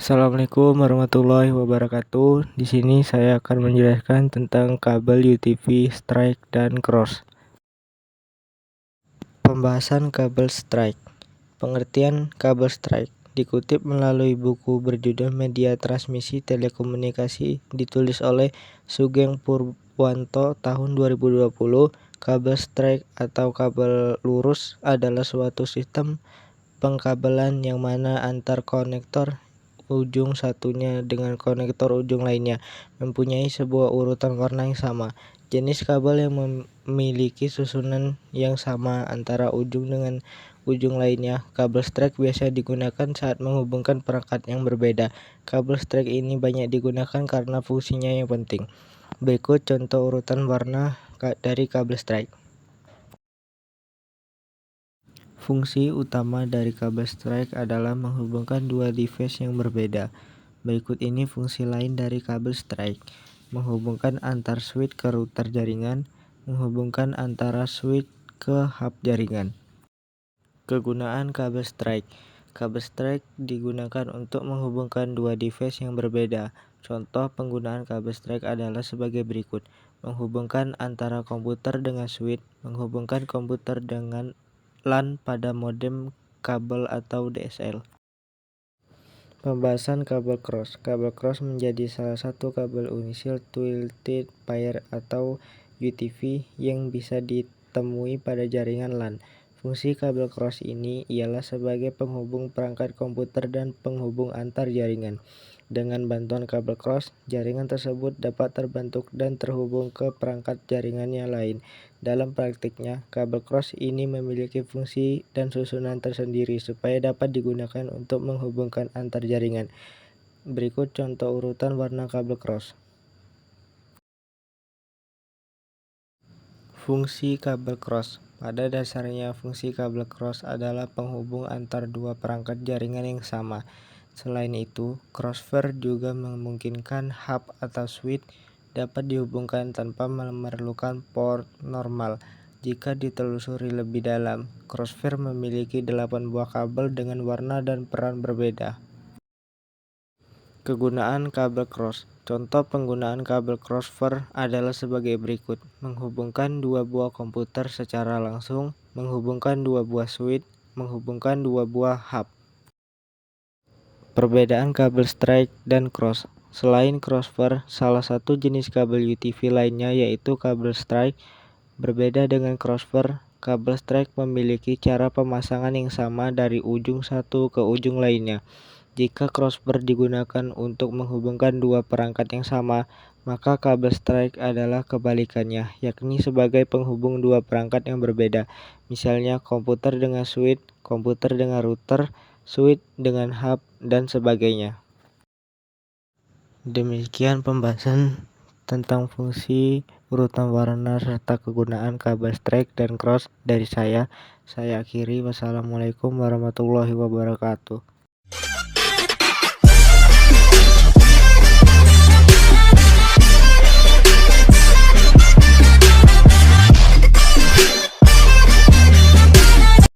Assalamualaikum warahmatullahi wabarakatuh. Di sini saya akan menjelaskan tentang kabel UTV, strike, dan cross. Pembahasan kabel strike. Pengertian kabel strike dikutip melalui buku berjudul Media Transmisi Telekomunikasi ditulis oleh Sugeng Purwanto tahun 2020. Kabel strike atau kabel lurus adalah suatu sistem pengkabelan yang mana antar konektor ujung satunya dengan konektor ujung lainnya mempunyai sebuah urutan warna yang sama. Jenis kabel yang memiliki susunan yang sama antara ujung dengan ujung lainnya. Kabel strike biasa digunakan saat menghubungkan perangkat yang berbeda. Kabel strike ini banyak digunakan karena fungsinya yang penting. Berikut contoh urutan warna dari kabel strike. Fungsi utama dari kabel strike adalah menghubungkan dua device yang berbeda. Berikut ini fungsi lain dari kabel strike: menghubungkan antar switch ke router jaringan, menghubungkan antara switch ke hub jaringan. Kegunaan kabel strike. Kabel strike digunakan untuk menghubungkan dua device yang berbeda. Contoh penggunaan kabel strike adalah sebagai berikut: menghubungkan antara komputer dengan switch, menghubungkan komputer dengan LAN pada modem kabel atau DSL. Pembahasan kabel cross. Kabel cross menjadi salah satu kabel universal two-way pair atau UTV yang bisa ditemui pada jaringan LAN. Fungsi kabel cross ini ialah sebagai penghubung perangkat komputer dan penghubung antar jaringan. Dengan bantuan kabel cross, jaringan tersebut dapat terbentuk dan terhubung ke perangkat jaringan yang lain. Dalam praktiknya, kabel cross ini memiliki fungsi dan susunan tersendiri supaya dapat digunakan untuk menghubungkan antar jaringan. Berikut contoh urutan warna kabel cross. Fungsi kabel cross. Pada dasarnya, fungsi kabel cross adalah penghubung antar dua perangkat jaringan yang sama. Selain itu, crossover juga memungkinkan hub atau switch dapat dihubungkan tanpa memerlukan port normal. Jika ditelusuri lebih dalam, crossover memiliki 8 buah kabel dengan warna dan peran berbeda. Kegunaan kabel cross. Contoh penggunaan kabel crossover adalah sebagai berikut: menghubungkan dua buah komputer secara langsung, menghubungkan dua buah switch, menghubungkan dua buah hub. Perbedaan kabel strike dan cross. Selain crossover, salah satu jenis kabel UTV lainnya yaitu kabel strike. Berbeda dengan crossover, kabel strike memiliki cara pemasangan yang sama dari ujung satu ke ujung lainnya. Jika crossover digunakan untuk menghubungkan dua perangkat yang sama, maka kabel strike adalah kebalikannya, yakni sebagai penghubung dua perangkat yang berbeda. Misalnya komputer dengan switch, komputer dengan router, switch dengan hub, dan sebagainya. Demikian pembahasan tentang fungsi, urutan warna, serta kegunaan kabel strike dan cross dari saya. Saya akhiri. Wassalamualaikum warahmatullahi wabarakatuh.